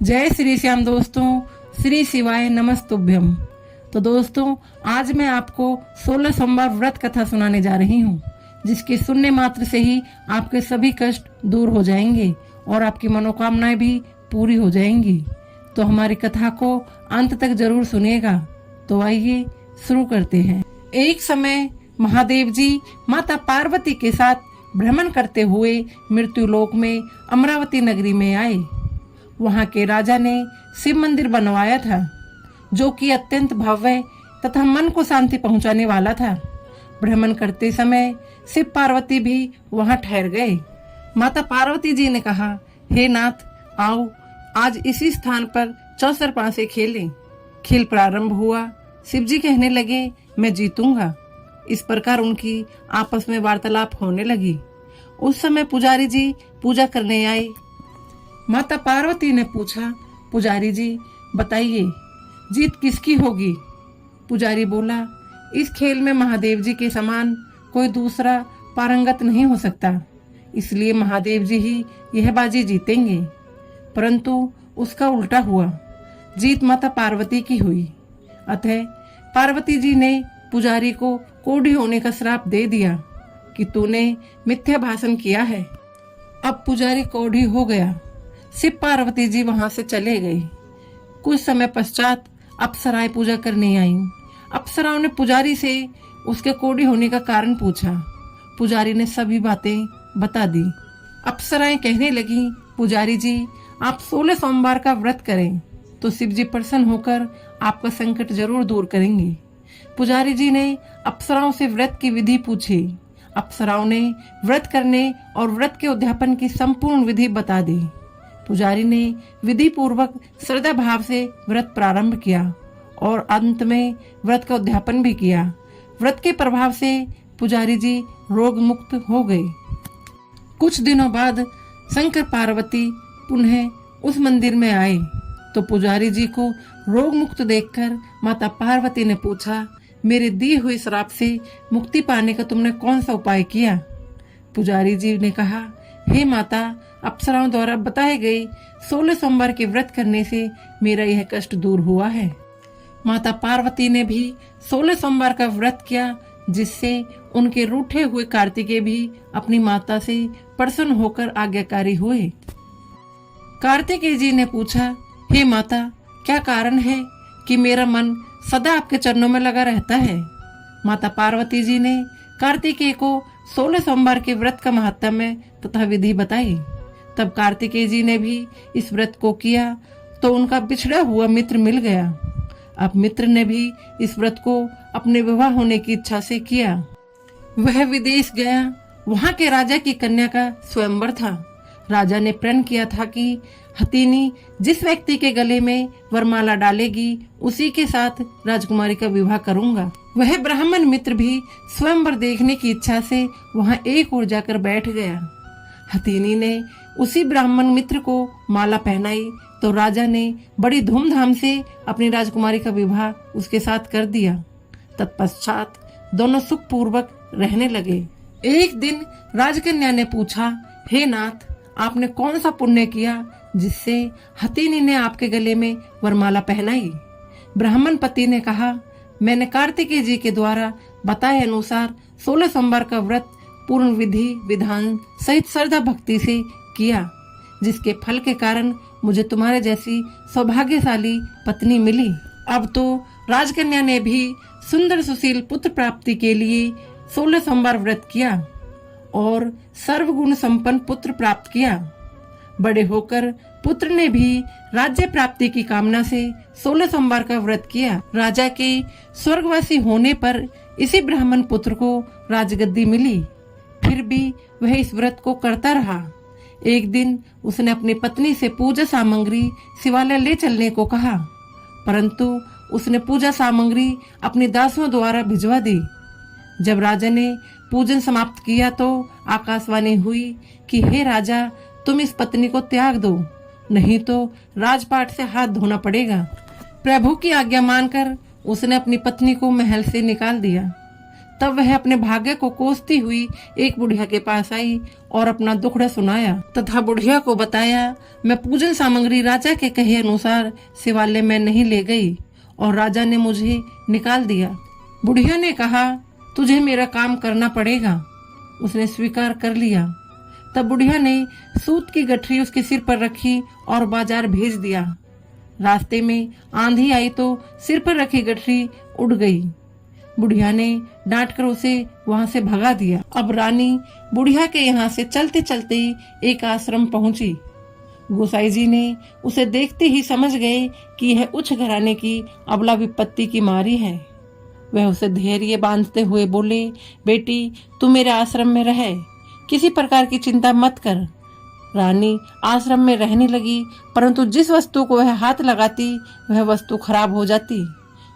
जय श्री श्याम दोस्तों, श्री शिवाय नमस्तुभ्यम। तो दोस्तों, आज मैं आपको 16 सोमवार व्रत कथा सुनाने जा रही हूँ, जिसके सुनने मात्र से ही आपके सभी कष्ट दूर हो जाएंगे और आपकी मनोकामनाएं भी पूरी हो जाएंगी। तो हमारी कथा को अंत तक जरूर सुनिएगा। तो आइए शुरू करते हैं। एक समय महादेव जी माता पार्वती के साथ भ्रमण करते हुए मृत्यु लोक में अमरावती नगरी में आए। वहां के राजा ने शिव मंदिर बनवाया था, जो कि अत्यंत भव्य तथा मन को शांति पहुंचाने वाला था। भ्रमण करते समय शिव पार्वती भी वहां ठहर गए। माता पार्वती जी ने कहा, हे नाथ, आओ आज इसी स्थान पर चौसर पांसे खेलें। खेल प्रारंभ हुआ। शिव जी कहने लगे, मैं जीतूंगा। इस प्रकार उनकी आपस में वार्तालाप होने लगी। उस समय पुजारी जी पूजा करने आए। माता पार्वती ने पूछा, पुजारी जी बताइए, जीत किसकी होगी? पुजारी बोला, इस खेल में महादेव जी के समान कोई दूसरा पारंगत नहीं हो सकता, इसलिए महादेव जी ही यह बाजी जीतेंगे। परंतु उसका उल्टा हुआ, जीत माता पार्वती की हुई। अतः पार्वती जी ने पुजारी को कोढ़ी होने का श्राप दे दिया कि तूने मिथ्या भाषण किया है। अब पुजारी कोढ़ी हो गया। शिव पार्वती जी वहां से चले गए। कुछ समय पश्चात अप्सराएं पूजा करने आईं। अप्सराओं ने पुजारी से उसके कोढ़ी होने का कारण पूछा। पुजारी ने सभी बातें बता दी। अप्सराएं कहने लगी, पुजारी जी आप 16 सोमवार का व्रत करें तो शिव जी प्रसन्न होकर आपका संकट जरूर दूर करेंगे। पुजारी जी ने अप्सराओं से व्रत की विधि पूछी। अप्सराओं ने व्रत करने और व्रत के उद्यापन की संपूर्ण विधि बता दी। पुजारी ने विधि पूर्वक श्रद्धा भाव से व्रत प्रारंभ किया और अंत में व्रत का उद्यापन भी किया। व्रत के प्रभाव से पुजारी जी रोग मुक्त हो गए। कुछ दिनों बाद शंकर पार्वती पुनः उस मंदिर में आए तो पुजारी जी को रोग मुक्त देखकर माता पार्वती ने पूछा, मेरे दी हुई श्राप से मुक्ति पाने का तुमने कौन सा उपाय किया? पुजारी जी ने कहा, हे माता, अप्सराओं द्वारा बताए गए 16 सोमवार के व्रत करने से मेरा यह कष्ट दूर हुआ है। माता पार्वती ने भी 16 सोमवार का व्रत किया, जिससे उनके रूठे हुए कार्तिकेय भी अपनी माता से प्रसन्न होकर आज्ञाकारी हुए। कार्तिकेय जी ने पूछा, हे माता, क्या कारण है कि मेरा मन सदा आपके चरणों में लगा रहता है? माता पार्वती जी ने कार्तिकेय को 16 सोमवार के व्रत का महत्व तथा विधि बताई। तब कार्तिकेय जी ने भी इस व्रत को किया तो उनका बिछड़ा हुआ मित्र मिल गया। अब मित्र ने भी इस व्रत को अपने विवाह होने की इच्छा से किया। वह विदेश गया। वहां के राजा की कन्या का स्वयंवर था। राजा ने प्रण किया था कि हथिनी जिस व्यक्ति के गले में वरमाला डालेगी, उसी के साथ राजकुमारी का विवाह करूंगा। वह ब्राह्मण मित्र भी स्वयंवर देखने की इच्छा से वहां एक ओर जाकर बैठ गया। हथिनी ने उसी ब्राह्मण मित्र को माला पहनाई तो राजा ने बड़ी धूमधाम से अपनी राजकुमारी का विवाह उसके साथ कर दिया। तत्पश्चात दोनों सुख पूर्वक रहने लगे। एक दिन राजकन्या ने पूछा, हे नाथ, आपने कौन सा पुण्य किया जिससे हथिनी ने आपके गले में वरमाला पहनाई? ब्राह्मण पति ने कहा, मैंने कार्तिकेय जी के द्वारा बताए अनुसार 16 सोमवार का व्रत पूर्ण विधि विधान सहित श्रद्धा भक्ति से किया, जिसके फल के कारण मुझे तुम्हारे जैसी सौभाग्यशाली पत्नी मिली। अब तो राजकन्या ने भी सुंदर सुशील पुत्र प्राप्ति के लिए 16 सोमवार व्रत किया और सर्वगुण संपन्न पुत्र प्राप्त किया। बड़े होकर पुत्र ने भी राज्य प्राप्ति की कामना से 16 सोमवार का व्रत किया। राजा के स्वर्गवासी होने पर इसी ब्राह्मण पुत्र को राजगद्दी मिली। फिर भी वह इस व्रत को करता रहा। एक दिन उसने अपनी पत्नी से पूजा सामग्री शिवालय ले चलने को कहा, परंतु उसने पूजा सामग्री अपने दासों द्वारा भिजवा दी। जब राजा ने पूजन समाप्त किया तो आकाशवाणी हुई कि हे राजा, तुम इस पत्नी को त्याग दो, नहीं तो राजपाट से हाथ धोना पड़ेगा। प्रभु की आज्ञा मानकर उसने अपनी पत्नी को महल से निकाल दिया। तब वह अपने भाग्य को कोसती हुई एक बुढ़िया के पास आई और अपना दुखड़ा सुनाया तथा बुढ़िया को बताया, मैं पूजन सामग्री राजा के कहे अनुसार शिवालय में नहीं ले गई और राजा ने मुझे निकाल दिया। बुढ़िया ने कहा, तुझे मेरा काम करना पड़ेगा। उसने स्वीकार कर लिया। तब बुढ़िया ने सूत की गठरी उसके सिर पर रखी और बाजार भेज दिया। रास्ते में आंधी आई तो सिर पर रखी गठरी उड़ गई। बुढ़िया ने डांट कर उसे वहां से भगा दिया। अब रानी बुढ़िया के यहाँ से चलते चलते ही एक आश्रम पहुंची। गोसाई जी ने उसे देखते ही समझ गए कि यह उच्च घराने की अबला विपत्ति की मारी है। वह उसे धैर्य बांधते हुए बोले, बेटी तू मेरे आश्रम में रह, किसी प्रकार की चिंता मत कर। रानी आश्रम में रहने लगी, परंतु जिस वस्तु को वह हाथ लगाती वह वस्तु खराब हो जाती।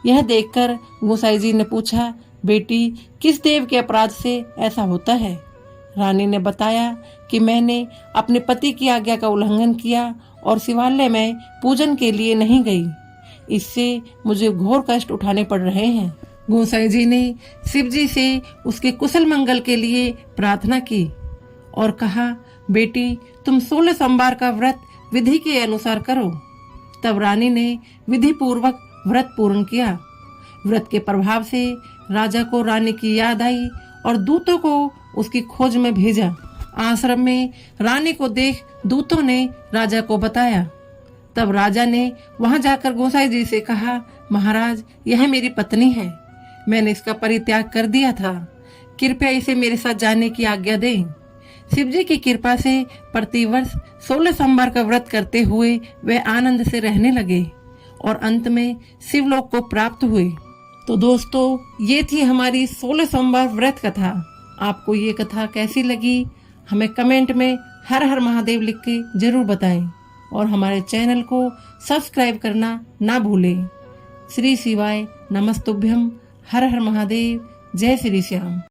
यह देखकर गोसाई जी ने पूछा, बेटी किस देव के अपराध से ऐसा होता है? रानी ने बताया कि मैंने अपने पति की आज्ञा का उल्लंघन किया और शिवालय में पूजन के लिए नहीं गई। इससे मुझे घोर कष्ट उठाने पड़ रहे हैं। गोसाई जी ने शिव जी से उसके कुशल मंगल के लिए प्रार्थना की और कहा, बेटी तुम 16 सोमवार का व्रत विधि के अनुसार करो। तब रानी ने विधि पूर्वक व्रत पूर्ण किया। व्रत के प्रभाव से राजा को रानी की याद आई और दूतों को उसकी खोज में भेजा। आश्रम में रानी को देख दूतों ने राजा को बताया। तब राजा ने वहां जाकर गोसाई जी से कहा, महाराज यह मेरी पत्नी है, मैंने इसका परित्याग कर दिया था, कृपया इसे मेरे साथ जाने की आज्ञा दें। शिव जी की कृपा से प्रतिवर्ष 16 सोमवार का व्रत करते हुए वे आनंद से रहने लगे और अंत में शिवलोक को प्राप्त हुए। तो दोस्तों ये थी हमारी 16 सोमवार व्रत कथा। आपको ये कथा कैसी लगी हमें कमेंट में हर हर महादेव लिख के जरूर बताएं और हमारे चैनल को सब्सक्राइब करना ना भूलें। श्री शिवाय नमस्तुभ्यम। हर हर महादेव। जय श्री श्याम।